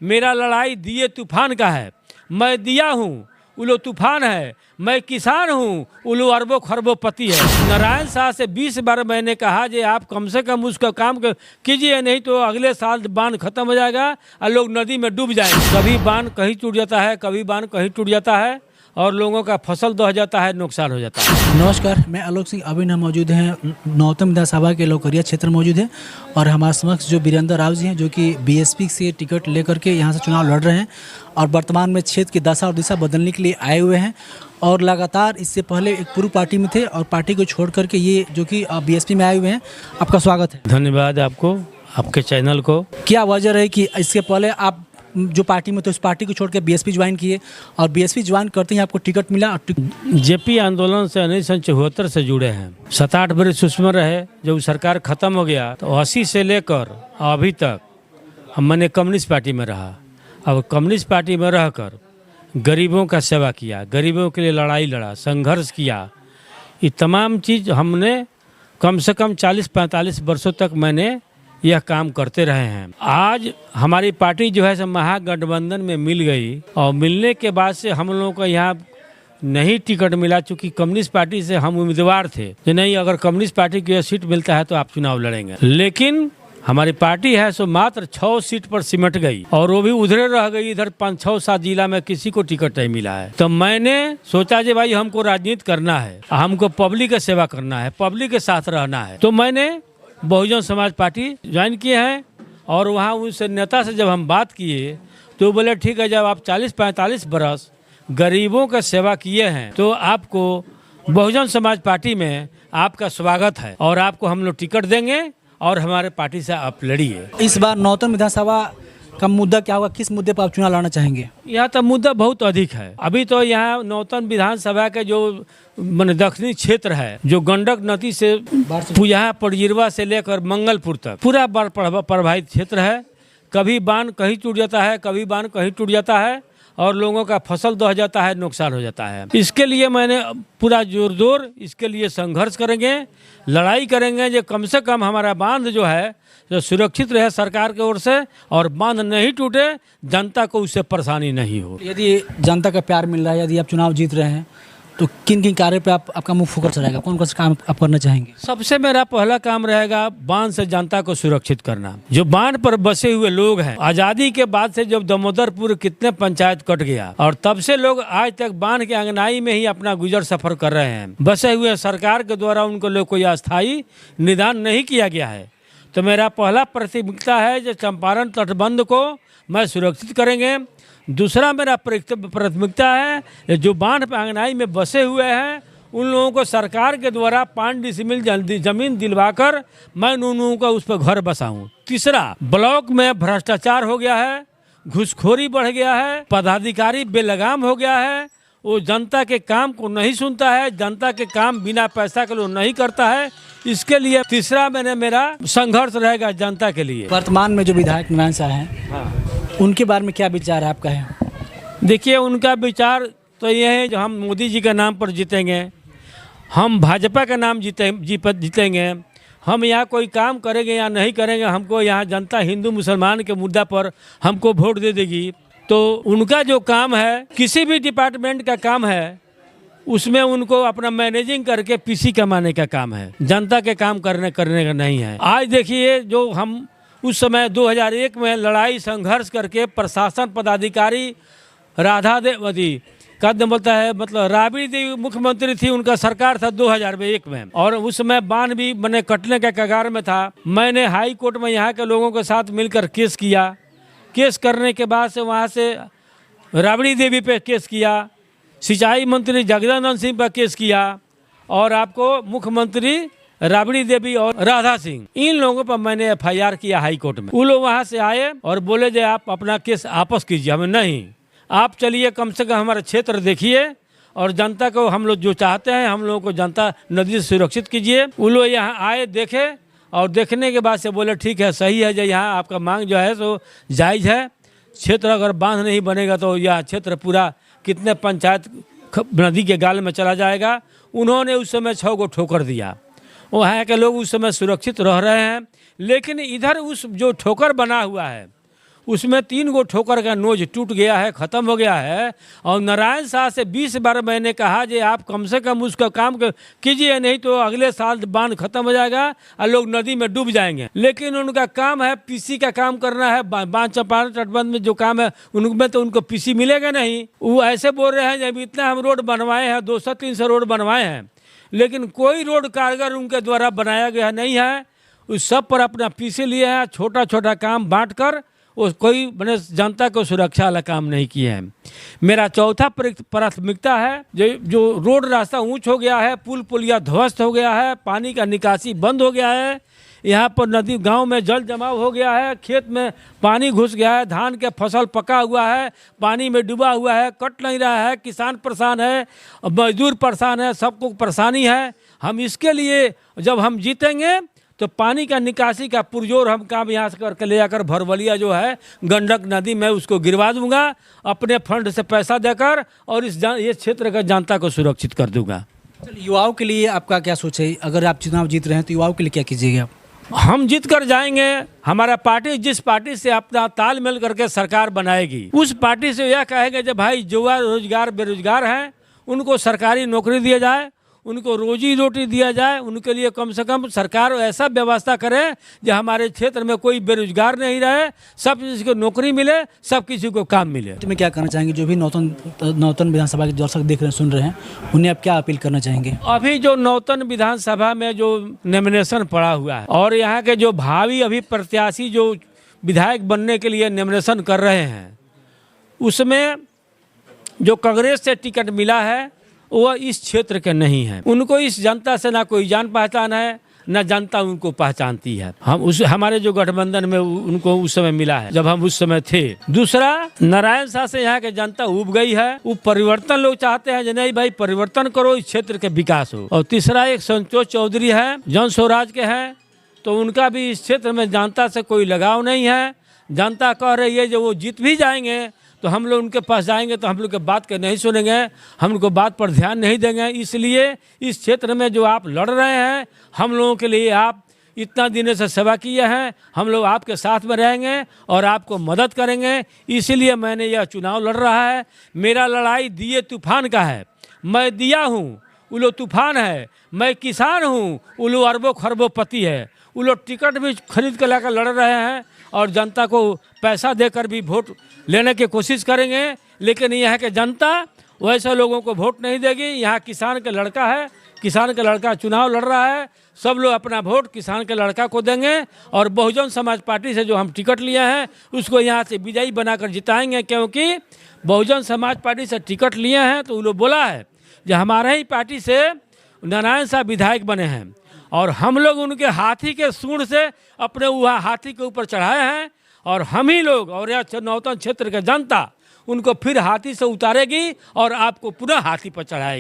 मेरा लड़ाई दिए तूफान का है। मैं दिया हूँ, उलो तूफान है। मैं किसान हूँ, उलो अरबों खरबों पति है। नारायण शाह से 20 बार मैंने कहा कि आप कम से कम उसका काम कीजिए, नहीं तो अगले साल बांध खत्म हो जाएगा और लोग नदी में डूब जाएंगे। कभी बांध कहीं टूट जाता है, कभी बांध कहीं टूट जाता है और लोगों का फसल दह जाता है, नुकसान हो जाता है। नमस्कार, मैं आलोक सिंह। अभी हम मौजूद हैं नौतम विधानसभा के लौकरिया क्षेत्र में मौजूद है और हमारे समक्ष जो वीरेंद्र राव जी हैं, जो कि बीएसपी से टिकट लेकर के यहाँ से चुनाव लड़ रहे हैं और वर्तमान में क्षेत्र की दशा और दिशा बदलने के लिए आए हुए हैं। और लगातार इससे पहले एक पूर्व पार्टी में थे और पार्टी को छोड़ करके ये जो कि बीएसपी में आए हुए हैं। आपका स्वागत है। धन्यवाद आपको, आपके चैनल को। क्या वजह रही कि इसके पहले आप जो पार्टी में थे उस पार्टी को छोड़ के बीएसपी ज्वाइन किए और बीएसपी ज्वाइन करते ही आपको टिकट मिला? जेपी आंदोलन से 1974 से जुड़े हैं। 7-8 वर्ष उसमें रहे। जब सरकार खत्म हो गया तो 80 से लेकर अभी तक मैंने कम्युनिस्ट पार्टी में रहा। अब कम्युनिस्ट पार्टी में रहकर गरीबों का सेवा किया, गरीबों के लिए लड़ाई लड़ा, संघर्ष किया। ये तमाम चीज़ हमने कम से कम 40-45 वर्षों तक मैंने यह काम करते रहे हैं। आज हमारी पार्टी जो है महागठबंधन में मिल गई और मिलने के बाद से हम लोगों को यहाँ नहीं टिकट मिला, चूँकि कम्युनिस्ट पार्टी से हम उम्मीदवार थे कि नहीं, अगर कम्युनिस्ट पार्टी की सीट मिलता है तो आप चुनाव लड़ेंगे। लेकिन हमारी पार्टी है सो मात्र 6 सीट पर सिमट गई और वो भी उधरे रह गई। इधर 5-6-7 जिला में किसी को टिकट नहीं मिला है। तो मैंने सोचा कि भाई हमको राजनीति करना है, हमको पब्लिक की सेवा करना है, पब्लिक के साथ रहना है। तो मैंने बहुजन समाज पार्टी ज्वाइन किए हैं और वहाँ उस नेता से जब हम बात किए तो बोले ठीक है, जब आप 40-45 बरस गरीबों का सेवा किए हैं तो आपको बहुजन समाज पार्टी में आपका स्वागत है और आपको हम लोग टिकट देंगे और हमारे पार्टी से आप लड़िए। इस बार नौतन विधानसभा का मुद्दा क्या होगा? किस मुद्दे पर आप चुनाव लड़ना चाहेंगे? यहाँ तो मुद्दा बहुत अधिक है। अभी तो यहाँ नौतन विधानसभा के जो दक्षिणी क्षेत्र है, जो गंडक नदी से यहाँ पड़जिरवा से लेकर मंगलपुर तक पूरा प्रभावित क्षेत्र है। कभी बांध कहीं टूट जाता है, कभी बांध कहीं टूट जाता है और लोगों का फसल दह जाता है, नुकसान हो जाता है। इसके लिए मैंने पूरा जोर इसके लिए संघर्ष करेंगे, लड़ाई करेंगे जो कम से कम हमारा बांध जो है जो सुरक्षित रहे सरकार की ओर से और बांध नहीं टूटे, जनता को उससे परेशानी नहीं हो। यदि जनता का प्यार मिल रहा है, यदि आप चुनाव जीत रहे हैं तो किन किन कार्य पे आपका मुख्य फोकस रहेगा? कौन कौन से काम आप करना चाहेंगे? सबसे मेरा पहला काम रहेगा बांध से जनता को सुरक्षित करना। जो बांध पर बसे हुए लोग हैं, आजादी के बाद से जब दामोदरपुर कितने पंचायत कट गया और तब से लोग आज तक बांध के अंगनाई में ही अपना गुजर सफर कर रहे हैं। बसे हुए सरकार के द्वारा उनको लोग कोई अस्थायी निदान नहीं किया गया है। तो मेरा पहला प्राथमिकता है जो चंपारण तटबंध को मैं सुरक्षित करेंगे। दूसरा मेरा प्राथमिकता है जो बांध पर अंगनाई में बसे हुए हैं उन लोगों को सरकार के द्वारा 5 डिसमिल जमीन दिलवाकर मैं उन लोगों को उस पर घर बसाऊं। तीसरा, ब्लॉक में भ्रष्टाचार हो गया है, घुसखोरी बढ़ गया है, पदाधिकारी बेलगाम हो गया है, वो जनता के काम को नहीं सुनता है, जनता के काम बिना पैसा के लोग नहीं करता है। इसके लिए तीसरा मेरा संघर्ष रहेगा जनता के लिए। वर्तमान में जो विधायक नारायण शाह हैं, उनके बारे में क्या विचार है आपका? है देखिए, उनका विचार तो ये है जो हम मोदी जी के नाम पर जीतेंगे, हम भाजपा का नाम जीतेंगे, हम यहाँ कोई काम करेंगे या नहीं करेंगे, हमको यहाँ जनता हिंदू मुसलमान के मुद्दा पर हमको वोट दे देगी। तो उनका जो काम है, किसी भी डिपार्टमेंट का काम है, उसमें उनको अपना मैनेजिंग करके पीसी कमाने का काम है, जनता के काम करने का नहीं है। आज देखिए, जो हम उस समय 2001 में लड़ाई संघर्ष करके प्रशासन पदाधिकारी राधा देवी कदम बोलता है, मतलब राबड़ी देवी मुख्यमंत्री थी, उनका सरकार था 2001 में और उस समय बांध भी मैंने कटने के कगार में था। मैंने हाई कोर्ट में यहाँ के लोगों के साथ मिलकर केस किया। केस करने के बाद से वहाँ से राबड़ी देवी पे केस किया, सिंचाई मंत्री जगदानंद सिंह पर केस किया और आपको मुख्यमंत्री राबड़ी देवी और राधा सिंह, इन लोगों पर मैंने एफआईआर किया हाई कोर्ट में। वो लोग वहाँ से आए और बोले जो आप अपना केस वापस कीजिए। हमें नहीं, आप चलिए कम से कम हमारा क्षेत्र देखिए और जनता को हम लोग जो चाहते हैं हम लोगों को जनता नदी से सुरक्षित कीजिए। वो लोग यहाँ आए, देखे और देखने के बाद से बोले ठीक है, सही है, जो यहाँ आपका मांग जो है सो जायज़ है। क्षेत्र अगर बांध नहीं बनेगा तो यह क्षेत्र पूरा कितने पंचायत नदी के गाल में चला जाएगा। उन्होंने उस समय 6 गो ठोकर दिया। वहाँ के लोग उस समय सुरक्षित रह रहे हैं, लेकिन इधर उस जो ठोकर बना हुआ है उसमें 3 गो ठोकर का नोज टूट गया है, ख़त्म हो गया है। और नारायण शाह से 20 बार मैंने कहा कि आप कम से कम उसका काम कीजिए, नहीं तो अगले साल बांध खत्म हो जाएगा और लोग नदी में डूब जाएंगे। लेकिन उनका काम है पीसी का काम करना है, बांध चंपारण तटबंध में जो काम है उनमें तो उनको पीसी मिलेगा नहीं। वो ऐसे बोल रहे हैं जब इतना हम रोड बनवाए हैं, 200-300 रोड बनवाए हैं, लेकिन कोई रोड कारगर उनके द्वारा बनाया गया नहीं है। उस सब पर अपना पीछे लिए हैं, छोटा छोटा काम बांट कर वो कोई मैंने जनता को सुरक्षा वाला काम नहीं किया है। मेरा चौथा प्राथमिकता है जो रोड रास्ता ऊंच हो गया है, पुल पुलिया ध्वस्त हो गया है, पानी का निकासी बंद हो गया है, यहाँ पर नदी गांव में जल जमाव हो गया है, खेत में पानी घुस गया है, धान के फसल पका हुआ है, पानी में डूबा हुआ है, कट नहीं रहा है, किसान परेशान है, मजदूर परेशान है, सबको परेशानी है। हम इसके लिए जब हम जीतेंगे तो पानी का निकासी का पुरजोर हम काम यहाँ से करके ले जाकर भरवलिया जो है गंडक नदी में उसको गिरवा दूंगा अपने फंड से पैसा देकर, और ये क्षेत्र का जनता को सुरक्षित कर दूंगा। चलिए, युवाओं के लिए आपका क्या सोच है? अगर आप चुनाव जीत रहे हैं तो युवाओं के लिए क्या कीजिएगा? हम जीत कर जाएंगे, हमारा पार्टी जिस पार्टी से अपना तालमेल करके सरकार बनाएगी उस पार्टी से यह कहेंगे जब भाई जो रोजगार बेरोजगार हैं उनको सरकारी नौकरी दिया जाए, उनको रोजी रोटी दिया जाए, उनके लिए कम से कम सरकार ऐसा व्यवस्था करे जो हमारे क्षेत्र में कोई बेरोजगार नहीं रहे, सब किसी को नौकरी मिले, सब किसी को काम मिले। तो मैं क्या करना चाहेंगे जो भी नौतन विधानसभा के दर्शक देख रहे हैं, सुन रहे हैं, उन्हें आप क्या अपील करना चाहेंगे? अभी जो नौतन विधानसभा में जो नॉमिनेशन पड़ा हुआ है और यहाँ के जो भावी अभी प्रत्याशी जो विधायक बनने के लिए नॉमिनेशन कर रहे हैं, उसमें जो कांग्रेस से टिकट मिला है वह इस क्षेत्र के नहीं है। उनको इस जनता से ना कोई जान पहचान है, ना जनता उनको पहचानती है। हमारे जो गठबंधन में उनको उस समय मिला है जब हम उस समय थे। दूसरा, नारायण शाह से यहाँ के जनता उब गई है, वो परिवर्तन लोग चाहते हैं, नहीं भाई परिवर्तन करो, इस क्षेत्र के विकास हो। और तीसरा एक संतोष चौधरी है, जन स्वराज के हैं, तो उनका भी इस क्षेत्र में जनता से कोई लगाव नहीं है। जनता कह रही है जो वो जीत भी जाएंगे तो हम लोग उनके पास जाएंगे तो हम लोग के बात के नहीं सुनेंगे, हम उनको बात पर ध्यान नहीं देंगे। इसलिए इस क्षेत्र में जो आप लड़ रहे हैं, हम लोगों के लिए आप इतना दिनों से सेवा किए हैं, हम लोग आपके साथ में रहेंगे और आपको मदद करेंगे। इसीलिए मैंने यह चुनाव लड़ रहा है। मेरा लड़ाई दिए तूफान का है, मैं दिया हूँ, वो लोग तूफान है। मैं किसान हूँ, वो लोग अरबों खरबों पति है। वो लोग टिकट भी खरीद कर लाकर लड़ रहे हैं और जनता को पैसा देकर भी वोट लेने की कोशिश करेंगे, लेकिन यहाँ के जनता वैसे लोगों को वोट नहीं देगी। यहाँ किसान का लड़का है, किसान का लड़का चुनाव लड़ रहा है, सब लोग अपना वोट किसान के लड़का को देंगे और बहुजन समाज पार्टी से जो हम टिकट लिए हैं उसको यहाँ से विजयी बनाकर जिताएंगे। क्योंकि बहुजन समाज पार्टी से टिकट लिए हैं तो वो लोग बोला है जो हमारे ही पार्टी से नारायण शाह विधायक बने हैं और हम लोग उनके हाथी के सूंड से अपने वह हाथी के ऊपर चढ़ाए हैं और हम ही लोग और यह नौतन क्षेत्र के जनता उनको फिर हाथी से उतारेगी और आपको पुनः हाथी पर चढ़ाएगी।